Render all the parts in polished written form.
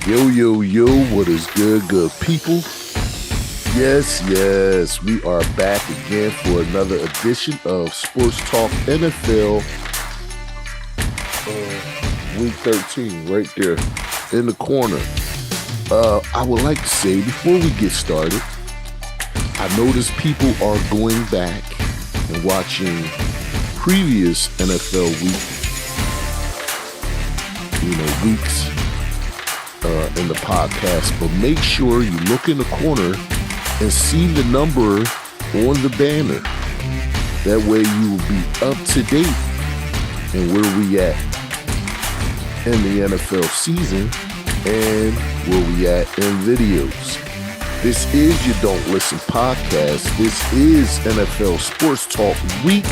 Yo, yo, yo, what is good, good people? Yes, we are back again for another edition of Sports Talk NFL Week 13, right there in the corner. I would like to say, before we get started, I noticed people are going back and watching previous NFL weeks in the podcast, but make sure you look in the corner and see the number on the banner. That way you will be up to date and where we at in the NFL season and where we at in videos. This is You Don't Listen podcast. This is NFL Sports Talk Week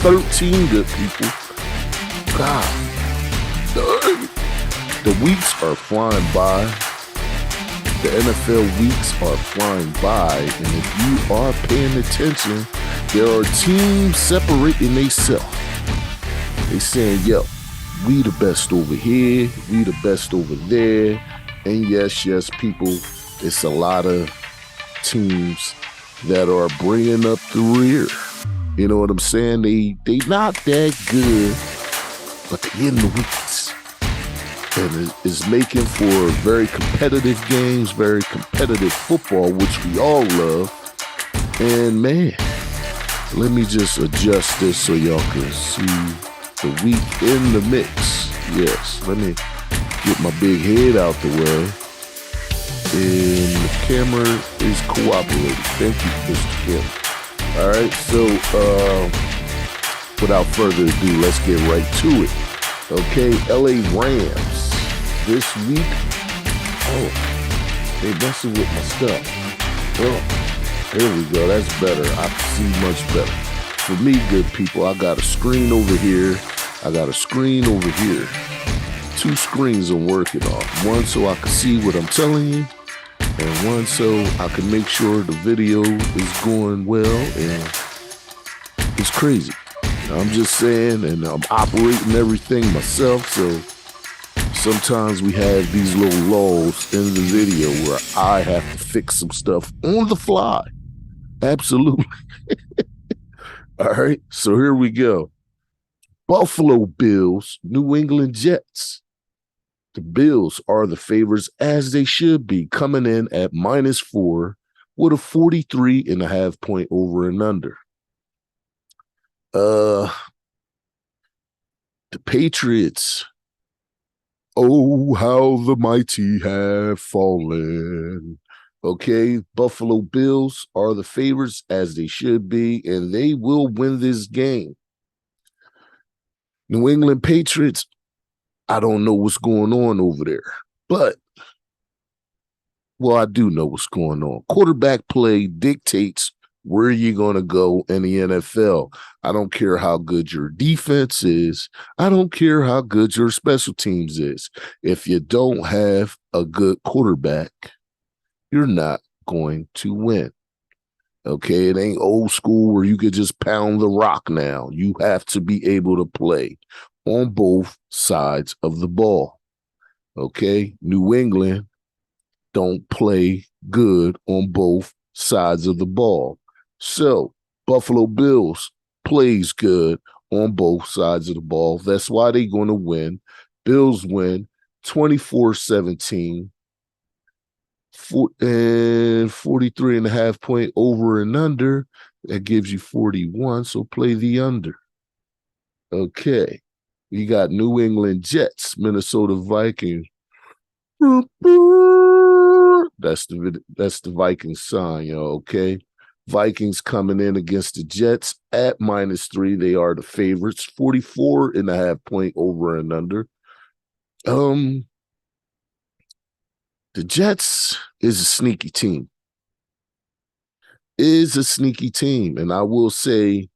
13, good people. God, the weeks are flying by. The NFL weeks are flying by. And if you are paying attention, there are teams separating themselves. They saying, yo, we the best over here, we the best over there. And yes, people, it's a lot of teams that are bringing up the rear. You know what I'm saying? They not that good, but they in the weeks. And is making for very competitive games, very competitive football, which we all love. And man, let me just adjust this so y'all can see the week in the mix. Yes, let me get my big head out the way. And the camera is cooperating. Thank you, Mr. Kim. All right, so without further ado, let's get right to it. Okay, LA Rams this week. Oh, they messing with my stuff. Oh, there we go. That's better. I can see much better. For me, good people, I got a screen over here. I got a screen over here. Two screens I'm working on. One so I can see what I'm telling you, and one so I can make sure the video is going well. And it's crazy. I'm just saying, and I'm operating everything myself, so sometimes we have these little lulls in the video where I have to fix some stuff on the fly. Absolutely. All right, so here we go. Buffalo Bills, New England Jets. The Bills are the favorites, as they should be, coming in at -4 with a 43.5 point over and under. The Patriots. Oh, how the mighty have fallen. Okay, Buffalo Bills are the favorites, as they should be, and they will win this game. New England Patriots, I don't know what's going on over there, but, well, I do know what's going on. Quarterback play dictates where you're going to go in the NFL. I don't care how good your defense is. I don't care how good your special teams is. If you don't have a good quarterback, you're not going to win. Okay, it ain't old school where you could just pound the rock now. You have to be able to play on both sides of the ball. Okay, New England don't play good on both sides of the ball. So, Buffalo Bills plays good on both sides of the ball. That's why they're going to win. Bills win 24-17. And 43.5 point over and under. That gives you 41. So play the under. Okay. You got New England Jets, Minnesota Vikings. That's the Vikings sign, yo. Okay. Vikings coming in against the Jets at -3. They are the favorites. 44.5 point over and under. The Jets is a sneaky team. And I will say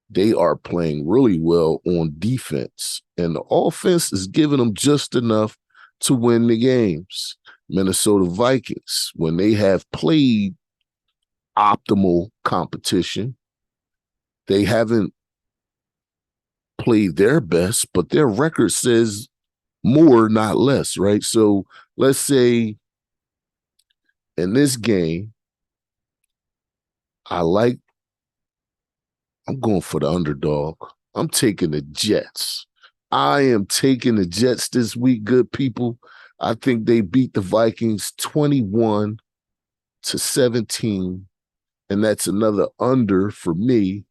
they are playing really well on defense, and the offense is giving them just enough to win the games. Minnesota Vikings, when they have played optimal competition, they haven't played their best, but their record says more, not less, right? So let's say in this game, I'm going for the underdog. I'm taking the Jets. I am taking the Jets this week, good people. I think they beat the Vikings 21-17, and that's another under for me.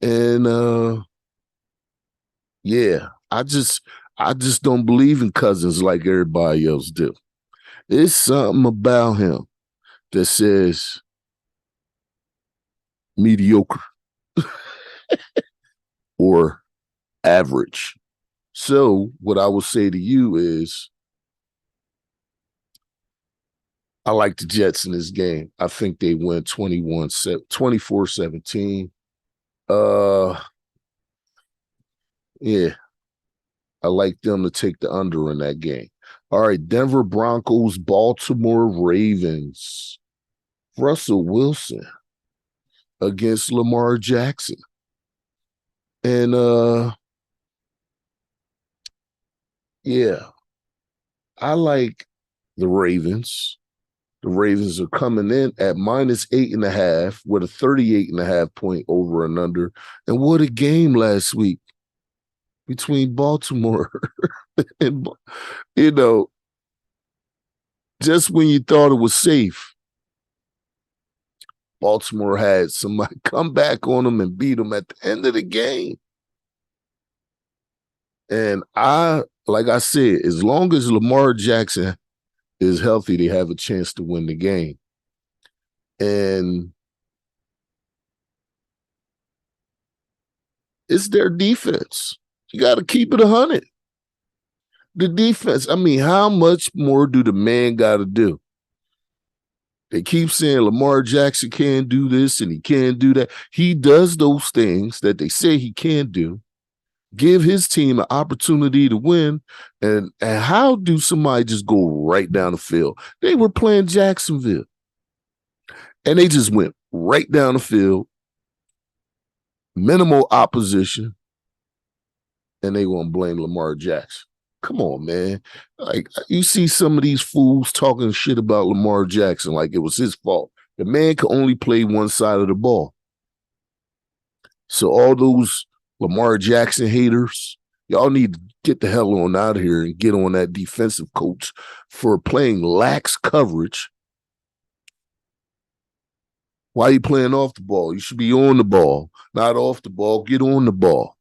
And yeah, I just don't believe in Cousins like everybody else do. It's something about him that says mediocre or average. So what I would say to you is I like the Jets in this game. I think they win 24-17. Yeah, I like them to take the under in that game. All right, Denver Broncos, Baltimore Ravens. Russell Wilson against Lamar Jackson. And yeah, I like the Ravens. The Ravens are coming in at -8.5 with a 38.5 point over and under. And what a game last week between Baltimore and, just when you thought it was safe, Baltimore had somebody come back on them and beat them at the end of the game. And like I said, as long as Lamar Jackson is healthy, they have a chance to win the game. And it's their defense. You got to keep it 100. The defense, I mean, how much more do the man got to do? They keep saying Lamar Jackson can't do this and he can't do that. He does those things that they say he can do. Give his team an opportunity to win. And how do somebody just go right down the field? They were playing Jacksonville. And they just went right down the field, minimal opposition, and they want to blame Lamar Jackson. Come on, man. Like, you see some of these fools talking shit about Lamar Jackson like it was his fault. The man could only play one side of the ball. So all those Lamar Jackson haters, y'all need to get the hell on out of here and get on that defensive coach for playing lax coverage. Why are you playing off the ball? You should be on the ball, not off the ball. Get on the ball.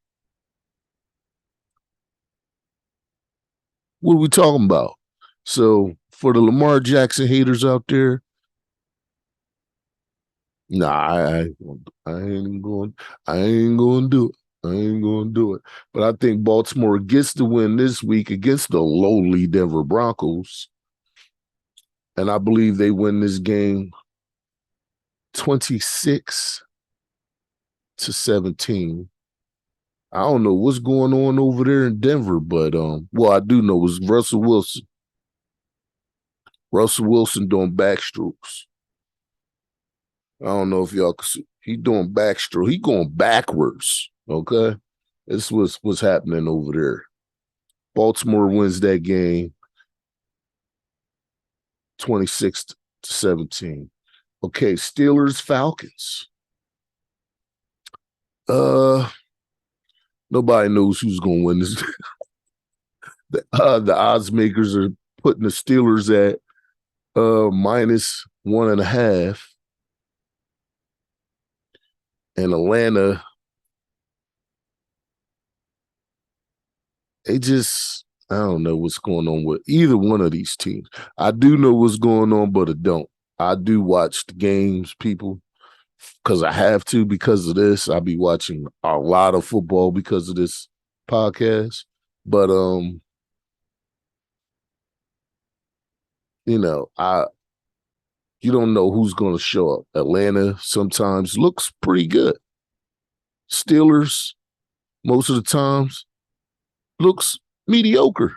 What are we talking about? So for the Lamar Jackson haters out there, nah, I ain't going to do it. I ain't going to do it. But I think Baltimore gets the win this week against the lowly Denver Broncos. And I believe they win this game 26-17. I don't know what's going on over there in Denver, but I do know it's Russell Wilson. Russell Wilson doing backstrokes. I don't know if y'all can see. He doing backstroke. He going backwards. Okay, this was what's happening over there. Baltimore wins that game 26-17. Okay, Steelers Falcons. Nobody knows who's going to win this. The odds makers are putting the Steelers at -1.5. And Atlanta, I don't know what's going on with either one of these teams. I do know what's going on, but I don't. I do watch the games, people, because I have to because of this. I'll be watching a lot of football because of this podcast. But, you don't know who's going to show up. Atlanta sometimes looks pretty good. Steelers, most of the times, looks mediocre.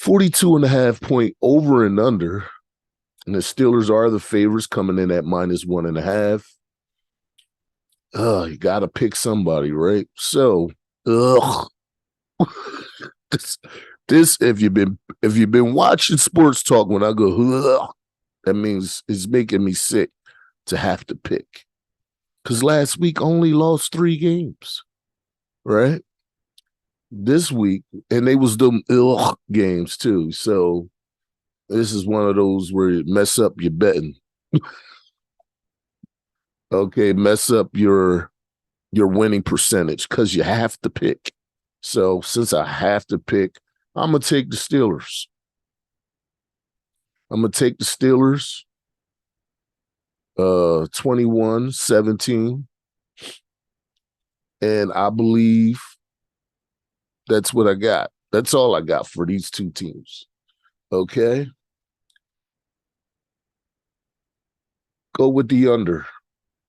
42.5 point over and under. And the Steelers are the favorites coming in at -1.5. You got to pick somebody, right? So, this, this if you've been watching sports talk when I go, ugh, that means it's making me sick to have to pick. Because last week only lost 3 games, right? This week, and they was them games too. So this is one of those where you mess up your betting. Okay, mess up your winning percentage because you have to pick. So since I have to pick, I'm gonna take the Steelers. I'm gonna take the Steelers 21-17. And I believe that's what I got. That's all I got for these two teams. Okay. Go with the under.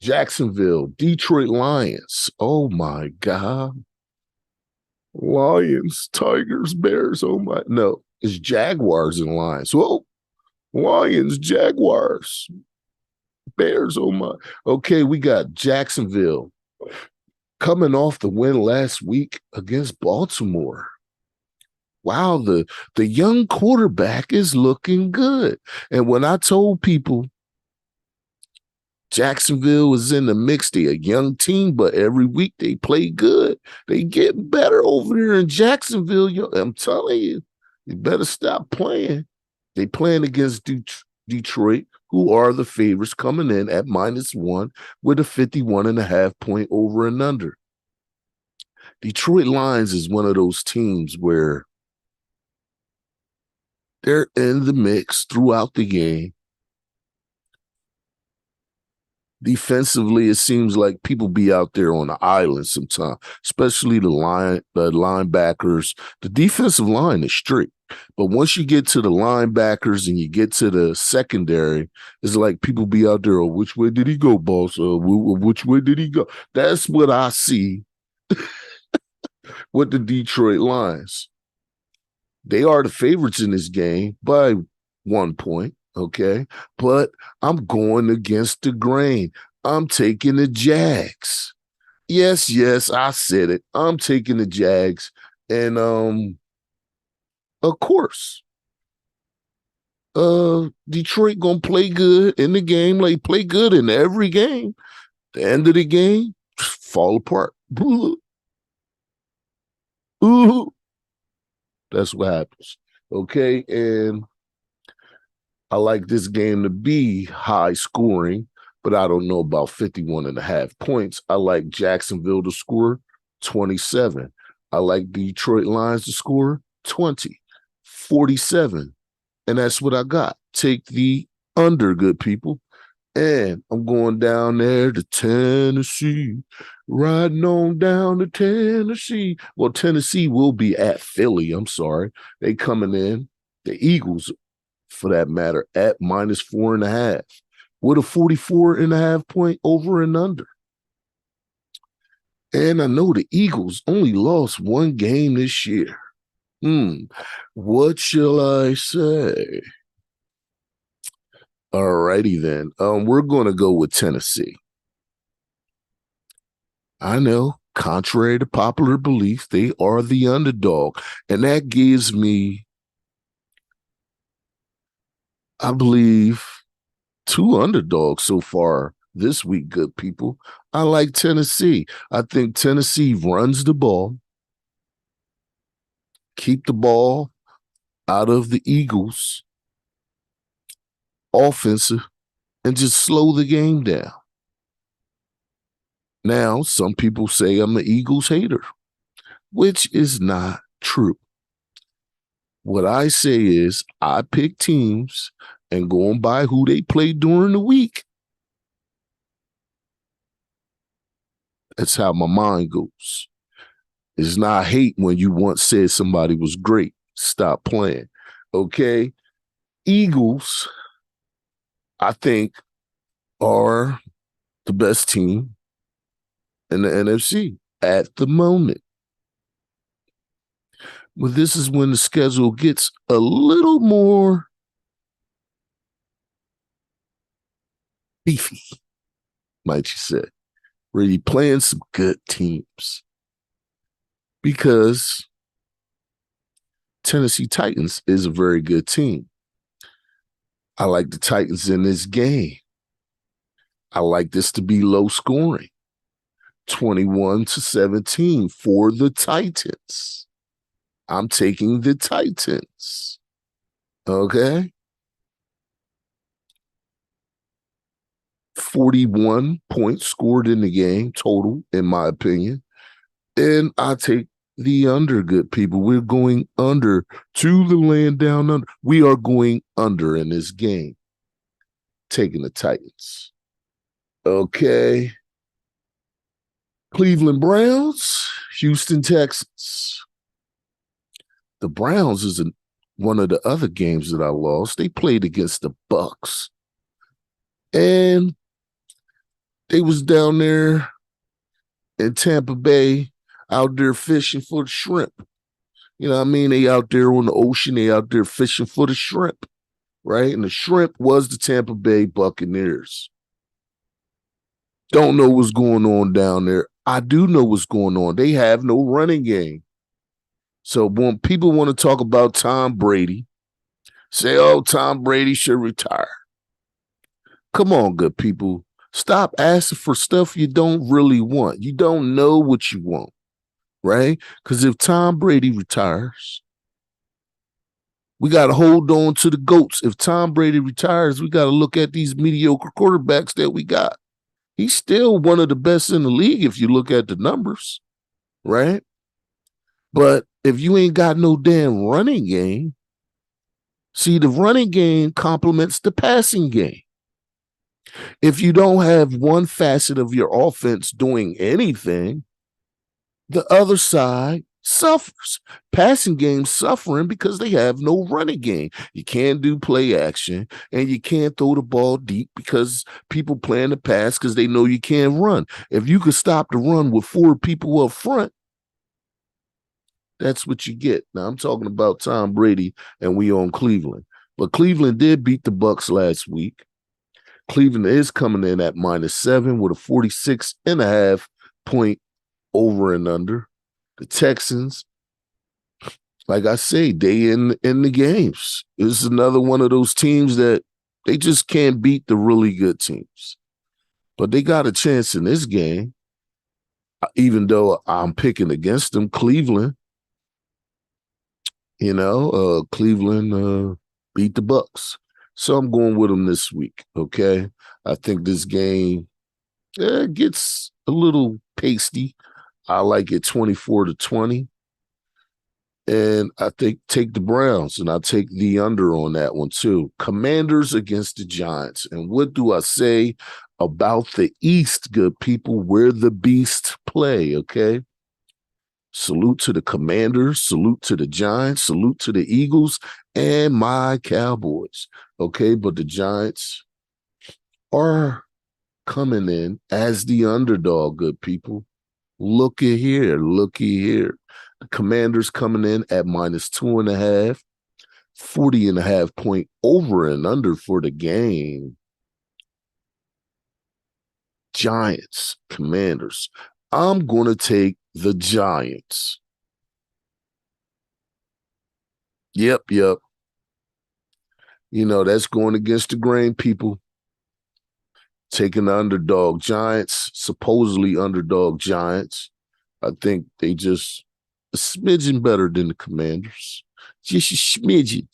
Jacksonville, Detroit Lions. Oh my God. Lions, Tigers, Bears. Oh my. No, it's Jaguars and Lions. Whoa. Lions, Jaguars, Bears. Oh my. Okay, we got Jacksonville coming off the win last week against Baltimore. Wow, the young quarterback is looking good. And when I told people Jacksonville was in the mix, they're a young team, but every week they play good. They get better over there in Jacksonville. I'm telling you, you better stop playing. They playing against Detroit, who are the favorites coming in at -1 with a 51.5 point over and under. Detroit Lions is one of those teams where they're in the mix throughout the game. Defensively, it seems like people be out there on the island sometimes, especially the linebackers. The defensive line is strict, but once you get to the linebackers and you get to the secondary, it's like people be out there. Oh, which way did he go, boss? Which way did he go? That's what I see with the Detroit Lions. They are the favorites in this game by 1 point. Okay, but I'm going against the grain. I'm taking the Jags. Yes, I said it. I'm taking the Jags. And of course, Detroit gonna play good in the game, like play good in every game. The end of the game, fall apart. Ooh. That's what happens. Okay, and I like this game to be high scoring, but I don't know about 51.5 points. I like Jacksonville to score 27. I like Detroit Lions to score 20, 47. And that's what I got. Take the under, good people. And I'm going down there to Tennessee, riding on down to Tennessee. Well, Tennessee will be at Philly. I'm sorry. They coming in. The Eagles, for that matter, at -4.5 with a 44.5 point over and under. And I know the Eagles only lost 1 game this year. What shall I say? All righty then. We're going to go with Tennessee. I know, contrary to popular belief, they are the underdog. And that gives me, I believe, 2 underdogs so far this week, good people. I like Tennessee. I think Tennessee runs the ball, keep the ball out of the Eagles' offensive, and just slow the game down. Now, some people say I'm an Eagles hater, which is not true. What I say is I pick teams and going by who they play during the week. That's how my mind goes. It's not hate when you once said somebody was great. Stop playing. Okay? Eagles, I think, are the best team in the NFC at the moment. Well, this is when the schedule gets a little more beefy, might you say. Really playing some good teams. Because Tennessee Titans is a very good team. I like the Titans in this game. I like this to be low scoring. 21-17 for the Titans. I'm taking the Titans. Okay. 41 points scored in the game total, in my opinion. And I take the under, good people. We're going under to the land down under. We are going under in this game. Taking the Titans. Okay. Cleveland Browns, Houston Texans. The Browns is one of the other games that I lost. They played against the Bucks. And they was down there in Tampa Bay, out there fishing for the shrimp. You know what I mean? They out there on the ocean. They out there fishing for the shrimp, right? And the shrimp was the Tampa Bay Buccaneers. Don't know what's going on down there. I do know what's going on. They have no running game. So when people want to talk about Tom Brady, say, oh, Tom Brady should retire. Come on, good people. Stop asking for stuff you don't really want. You don't know what you want, right? Because if Tom Brady retires, we got to hold on to the GOATs. If Tom Brady retires, we got to look at these mediocre quarterbacks that we got. He's still one of the best in the league if you look at the numbers, right? But if you ain't got no damn running game, see, the running game complements the passing game. If you don't have one facet of your offense doing anything, the other side suffers. Passing game suffering because they have no running game. You can't do play action, and you can't throw the ball deep because people plan to pass because they know you can't run. If you could stop the run with 4 people up front, that's what you get. Now, I'm talking about Tom Brady, and we on Cleveland. But Cleveland did beat the Bucks last week. Cleveland is coming in at -7 with a 46.5 point over and under. The Texans, like I say, they in the games. This is another one of those teams that they just can't beat the really good teams. But they got a chance in this game, even though I'm picking against them. Cleveland, Cleveland beat the Bucks. So I'm going with them this week, okay? I think this game gets a little pasty. I like it 24-20. And I think take the Browns, and I take the under on that one too. Commanders against the Giants. And what do I say about the East, good people? Where the beasts play, okay? Salute to the Commanders, salute to the Giants, salute to the Eagles, and my Cowboys, okay? But the Giants are coming in as the underdog, good people. Looky here. The Commanders coming in at -2.5, 40.5 point over and under for the game. Giants, Commanders. I'm going to take the Giants. Yep. That's going against the grain, people. Taking the underdog Giants, supposedly underdog Giants. I think they just a smidgen better than the Commanders. Just a smidgen.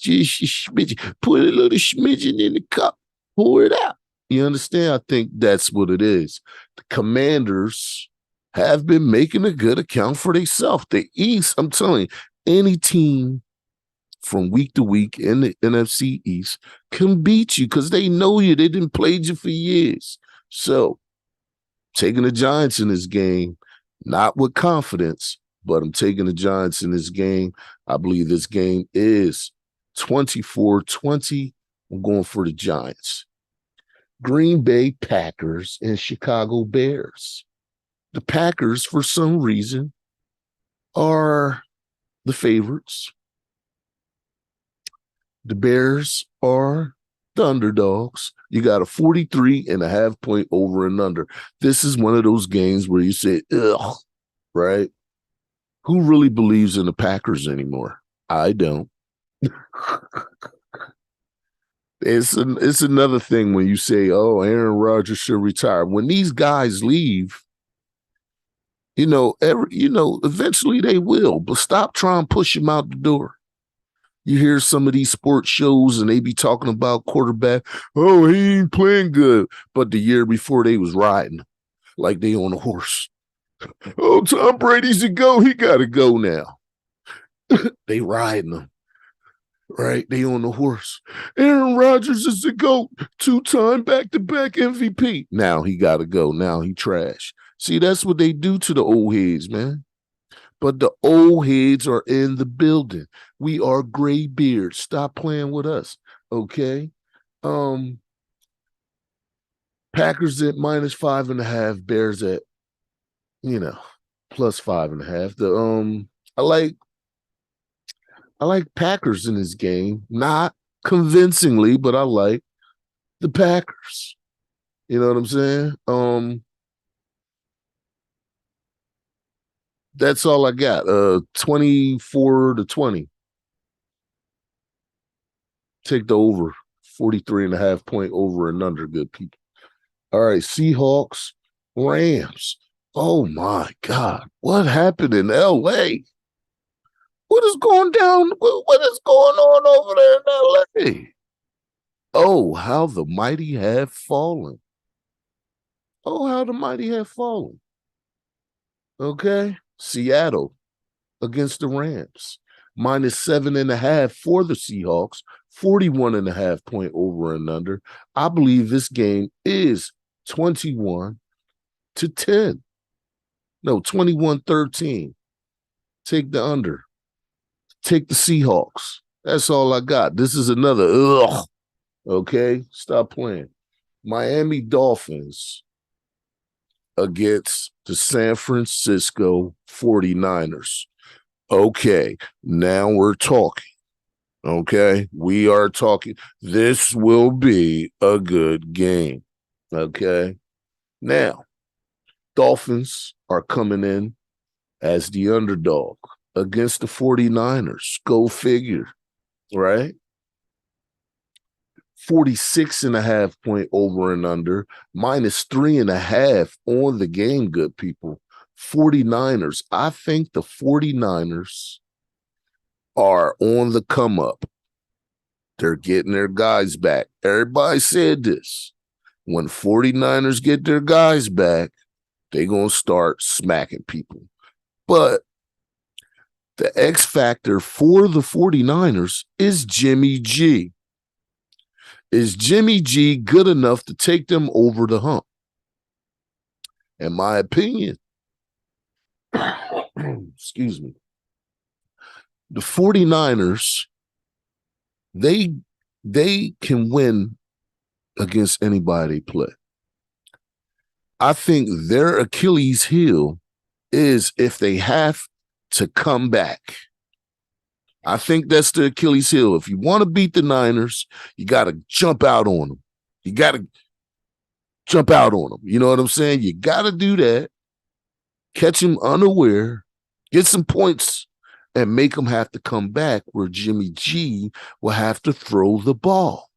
Put a little smidgen in the cup. Pour it out. You understand? I think that's what it is. The Commanders have been making a good account for themselves. The East, I'm telling you, any team from week to week in the NFC East can beat you because they know you. They didn't play you for years. So, taking the Giants in this game, not with confidence, but I'm taking the Giants in this game. I believe this game is 24-20. I'm going for the Giants. Green Bay Packers and Chicago Bears. The Packers, for some reason, are the favorites. The Bears are the underdogs. You got a 43.5 point over and under. This is one of those games where you say, ugh, right? Who really believes in the Packers anymore? I don't. It's another thing when you say, "Oh, Aaron Rodgers should retire." When these guys leave, eventually they will. But stop trying to push him out the door. You hear some of these sports shows and they be talking about quarterback. Oh, he ain't playing good. But the year before they was riding like they on a horse. Oh, Tom Brady's a go. He got to go now. They riding him. Right? They on the horse. Aaron Rodgers is the GOAT, 2-time back-to-back MVP. Now he got to go. Now he trash. See, that's what they do to the old heads, man. But the old heads are in the building. We are gray beards. Stop playing with us, okay? Packers at -5.5, Bears at, plus 5.5. I like Packers in this game, not convincingly, but I like the Packers. You know what I'm saying? That's all I got. 24-20. Take the over. 43.5 point over and under, good people. All right, Seahawks, Rams. Oh my God. What happened in LA? What is going down? What is going on over there in LA? Oh, how the mighty have fallen. Oh, how the mighty have fallen. Okay. Seattle against the Rams. -7.5 for the Seahawks. 41.5 point over and under. I believe this game is 21-10. No, 21-13. Take the under. Take the Seahawks. That's all I got. This is another ugh. Okay, stop playing. Miami Dolphins against the San Francisco 49ers. Okay, now we're talking. Okay, we are talking. This will be a good game. Okay, now Dolphins are coming in as the underdog against the 49ers. Go figure, right? 46.5 point over and under, -3.5 on the game, good people. 49ers. I think the 49ers are on the come up. They're getting their guys back. Everybody said this. When 49ers get their guys back, they're going to start smacking people. But the X factor for the 49ers is Jimmy G. Is Jimmy G good enough to take them over the hump? In my opinion, excuse me, the 49ers, they can win against anybody they play. I think their Achilles heel is if they have to come back. I think that's the Achilles heel. If you want to beat the Niners, you got to jump out on them. You got to jump out on them. You know what I'm saying? You got to do that. Catch them unaware, get some points, and make them have to come back where Jimmy G will have to throw the ball.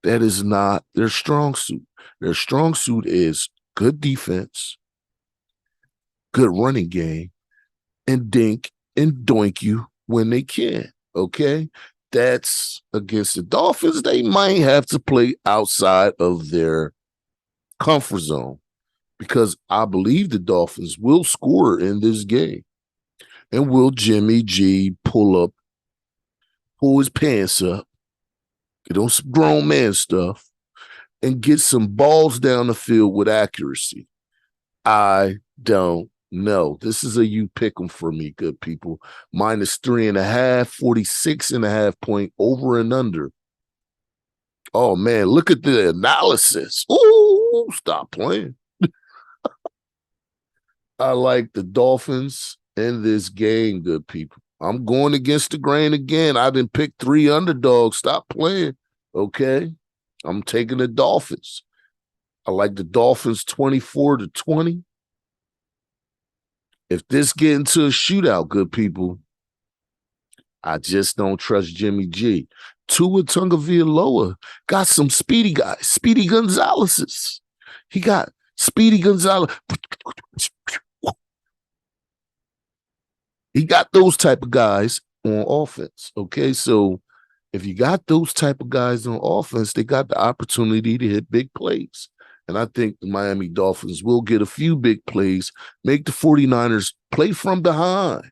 That is not their strong suit. Their strong suit is good defense, good running game, and dink and doink you when they can, okay? That's against the Dolphins. They might have to play outside of their comfort zone because I believe the Dolphins will score in this game. And will Jimmy G pull his pants up, get on some grown man stuff, and get some balls down the field with accuracy? I don't know. This is a you pick 'em for me, good people. -3.5, 46.5 point over and under. Oh, man, look at the analysis. Ooh, stop playing. I like the Dolphins in this game, good people. I'm going against the grain again. I didn't pick 3 underdogs. Stop playing, okay? I'm taking the Dolphins. I like the Dolphins 24-20. If this get into a shootout, good people, I just don't trust Jimmy G. Tua Tagovailoa got some speedy guys, Speedy Gonzalez's. He got Speedy Gonzalez. He got those type of guys on offense. Okay, so if you got those type of guys on offense, they got the opportunity to hit big plays. And I think the Miami Dolphins will get a few big plays, make the 49ers play from behind,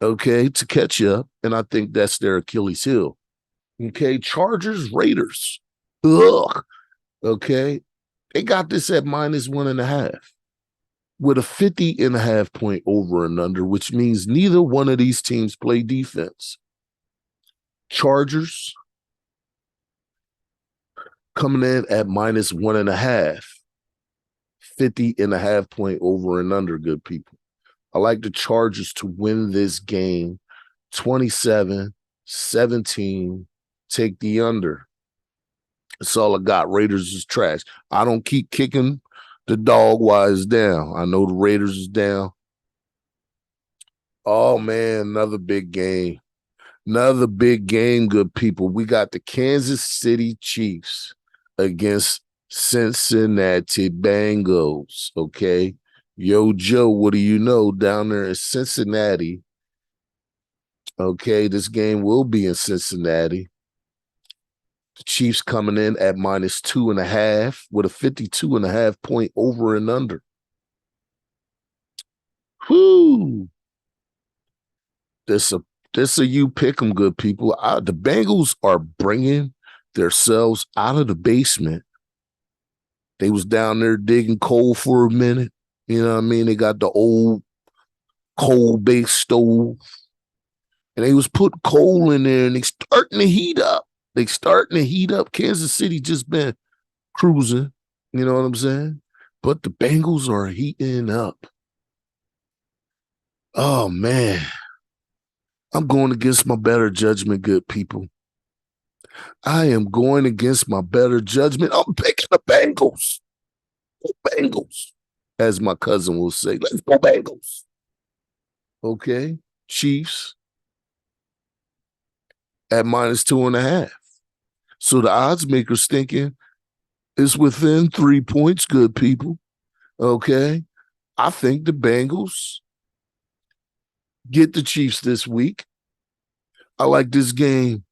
okay, to catch up. And I think that's their Achilles heel. Okay, Chargers, Raiders. Ugh. Okay, they got this at -1.5 with a 50.5 point over and under, which means neither one of these teams play defense. Chargers coming in at -1.5, 50.5 point over and under, good people. I like the Chargers to win this game 27-17. Take the under. That's all I got. Raiders is trash. I don't keep kicking the dog while it's down. I know the Raiders is down. Oh, man, another big game. Another big game, good people. We got the Kansas City Chiefs against Cincinnati Bengals, okay? Yo, Joe, what do you know? Down there in Cincinnati, okay, this game will be in Cincinnati. The Chiefs coming in at -2.5 with a 52.5 point over and under. Whoo! This a you pick 'em, good people. The Bengals are bringing themselves out of the basement. They was down there digging coal for a minute. You know what I mean? They got the old coal-based stove. And they was putting coal in there and they starting to heat up. Kansas City just been cruising. You know what I'm saying? But the Bengals are heating up. Oh, man. I'm going against my better judgment, good people. I am going against my better judgment. I'm picking the Bengals. Bengals, as my cousin will say. Let's go Bengals. Okay. Chiefs at -2.5. So the odds makers thinking it's within 3 points, good people. Okay. I think the Bengals get the Chiefs this week. I like this game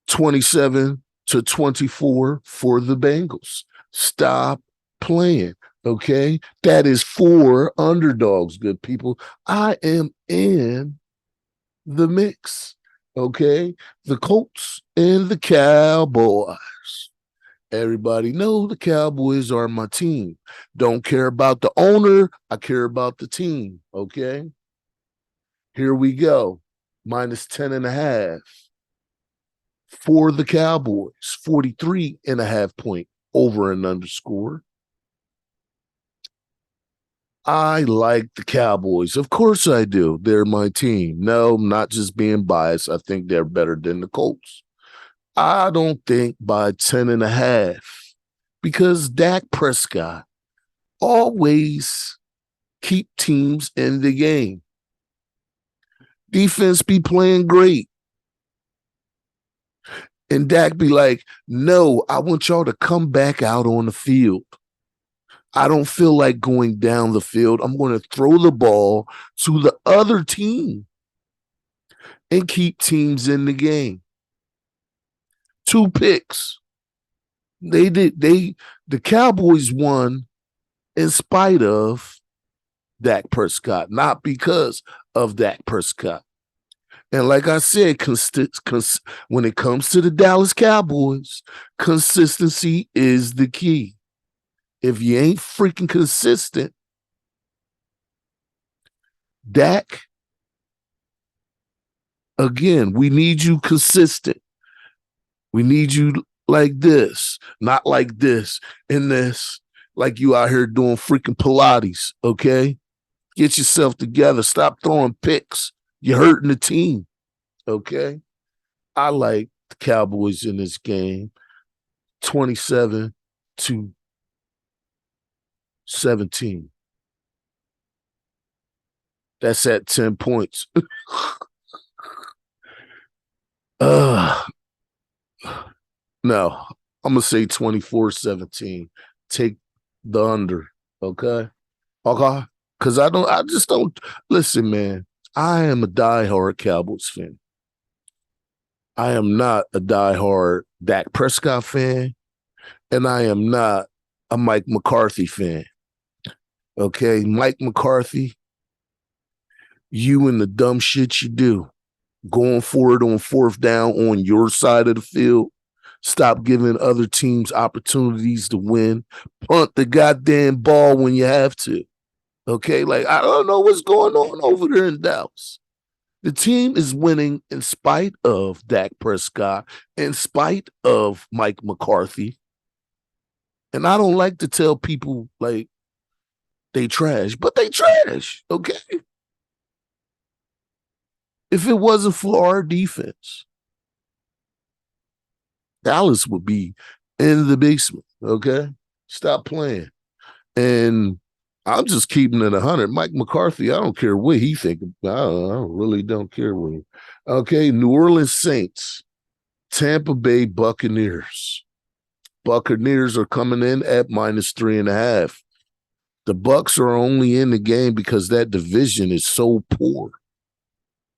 27-24 for the Bengals. Stop playing, okay? That is 4 underdogs, good people. I am in the mix, okay? The Colts and the Cowboys. Everybody know the Cowboys are my team. Don't care about the owner. I care about the team, okay? Here we go. -10.5 for the Cowboys. 43.5 point over and underscore. I like the Cowboys. Of course I do. They're my team. No, I'm not just being biased. I think they're better than the Colts. I don't think by 10.5 because Dak Prescott always keep teams in the game. Defense be playing great. And Dak be like, no, I want y'all to come back out on the field. I don't feel like going down the field. I'm going to throw the ball to the other team and keep teams in the game. 2 picks. The Cowboys won in spite of Dak Prescott, not because of Dak Prescott. And like I said, when it comes to the Dallas Cowboys, consistency is the key. If you ain't freaking consistent, Dak, again, we need you consistent. We need you like this, not like this and this, like you out here doing freaking Pilates, okay? Get yourself together. Stop throwing picks. You're hurting the team, okay? I like the Cowboys in this game, 27-17. That's at 10 points. No, I'm going to say 24-17. Take the under, okay? Okay? Because I just don't, listen, man, I am a diehard Cowboys fan. I am not a diehard Dak Prescott fan, and I am not a Mike McCarthy fan. Okay, Mike McCarthy, you and the dumb shit you do, going for it on fourth down on your side of the field. Stop giving other teams opportunities to win. Punt the goddamn ball when you have to. Okay, like I don't know what's going on over there in Dallas. The team is winning in spite of Dak Prescott, in spite of Mike McCarthy. And I don't like to tell people like they trash, but they trash, okay? If it wasn't for our defense, Dallas would be in the basement, okay? Stop playing. And I'm just keeping it 100. Mike McCarthy, I don't care what he thinks. I really don't care what he. Okay, New Orleans Saints, Tampa Bay Buccaneers. Buccaneers are coming in at -3.5. The Bucs are only in the game because that division is so poor.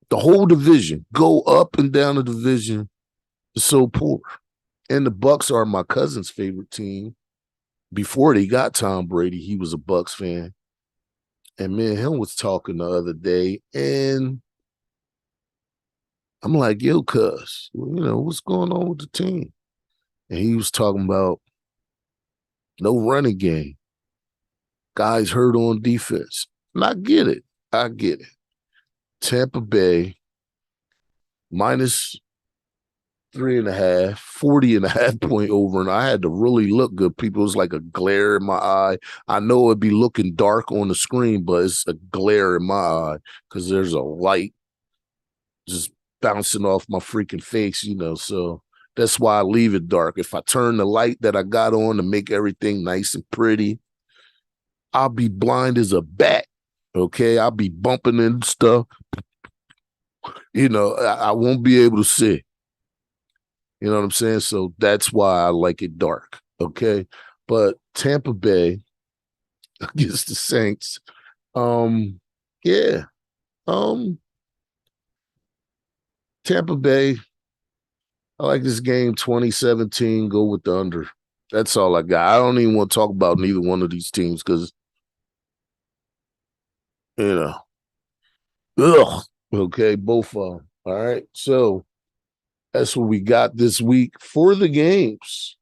The whole division, go up and down the division, is so poor. And the Bucs are my cousin's favorite team. Before they got Tom Brady, he was a Bucs fan. And me and him was talking the other day, and I'm like, yo, cuz, what's going on with the team? And he was talking about no running game. Guys hurt on defense. And I get it. Tampa Bay, -3.5, 40.5 point over. And I had to really look good. People, it was like a glare in my eye. I know it'd be looking dark on the screen, but it's a glare in my eye because there's a light just bouncing off my freaking face, so that's why I leave it dark. If I turn the light that I got on to make everything nice and pretty, I'll be blind as a bat, okay? I'll be bumping into stuff. I won't be able to see. You know what I'm saying? So that's why I like it dark, okay? But Tampa Bay against the Saints, Tampa Bay, I like this game 2017, go with the under. That's all I got. I don't even want to talk about neither one of these teams because, okay, both of them. All right, so that's what we got this week for the games.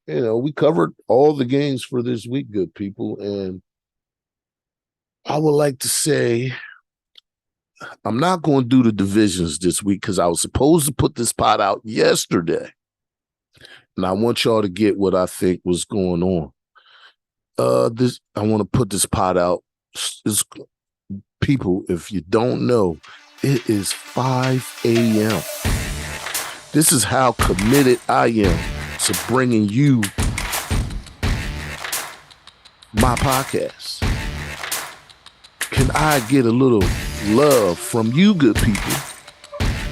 We covered all the games for this week, good people. And I would like to say I'm not going to do the divisions this week because I was supposed to put this pot out yesterday. And I want y'all to get what I think was going on. I want to put this pot out. People, if you don't know, it is 5 a.m. This is how committed I am to bringing you my podcast. Can I get a little love from you good people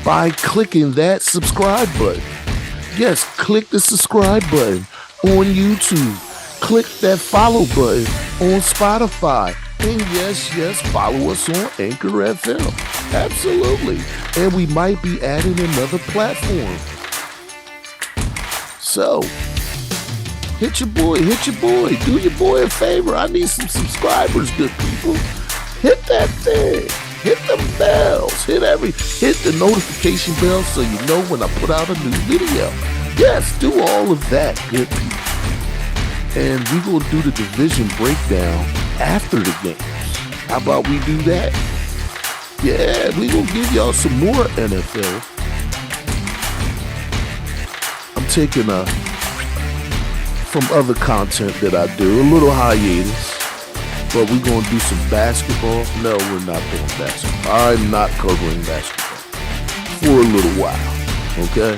by clicking that subscribe button? Yes, click the subscribe button on YouTube. Click that follow button on Spotify. And yes, follow us on Anchor FM. Absolutely. And we might be adding another platform. So, hit your boy. Do your boy a favor. I need some subscribers, good people. Hit that thing. Hit them bells. Hit the notification bell so you know when I put out a new video. Yes, do all of that, good people. And we're going to do the division breakdown after the games. How about we do that? Yeah, we're going to give y'all some more NFL. I'm taking from other content that I do, a little hiatus. But we're going to do some basketball. No, we're not doing basketball. I'm not covering basketball for a little while, okay?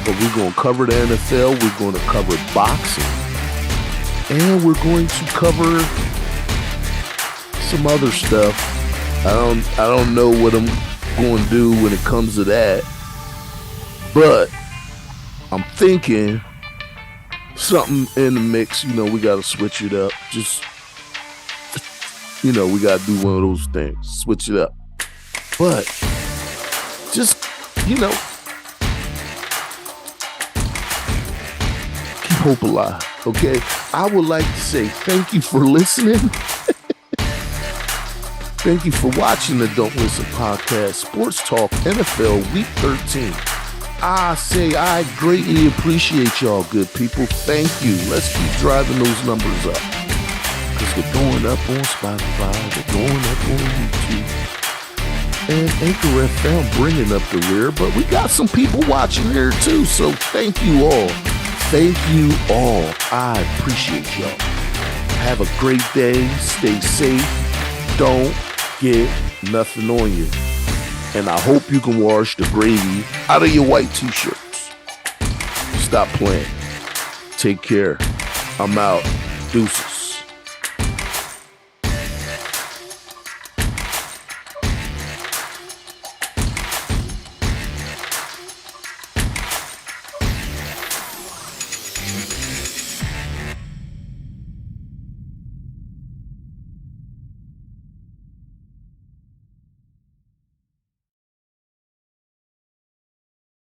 But we're going to cover the NFL. We're going to cover boxing. And we're going to cover some other stuff. I don't know what I'm going to do when it comes to that. But I'm thinking something in the mix. We got to switch it up. Just, we got to do one of those things. Switch it up. But just, keep hope alive, okay? I would like to say thank you for listening. Thank you for watching the Don't Listen podcast, Sports Talk NFL Week 13. I greatly appreciate y'all, good people. Thank you. Let's keep driving those numbers up. Because they're going up on Spotify, they're going up on YouTube. And Anchor FM bringing up the rear, but we got some people watching here too, so thank you all. Thank you all. I appreciate y'all. Have a great day. Stay safe. Don't get nothing on you. And I hope you can wash the gravy out of your white t-shirts. Stop playing. Take care. I'm out. Deuces.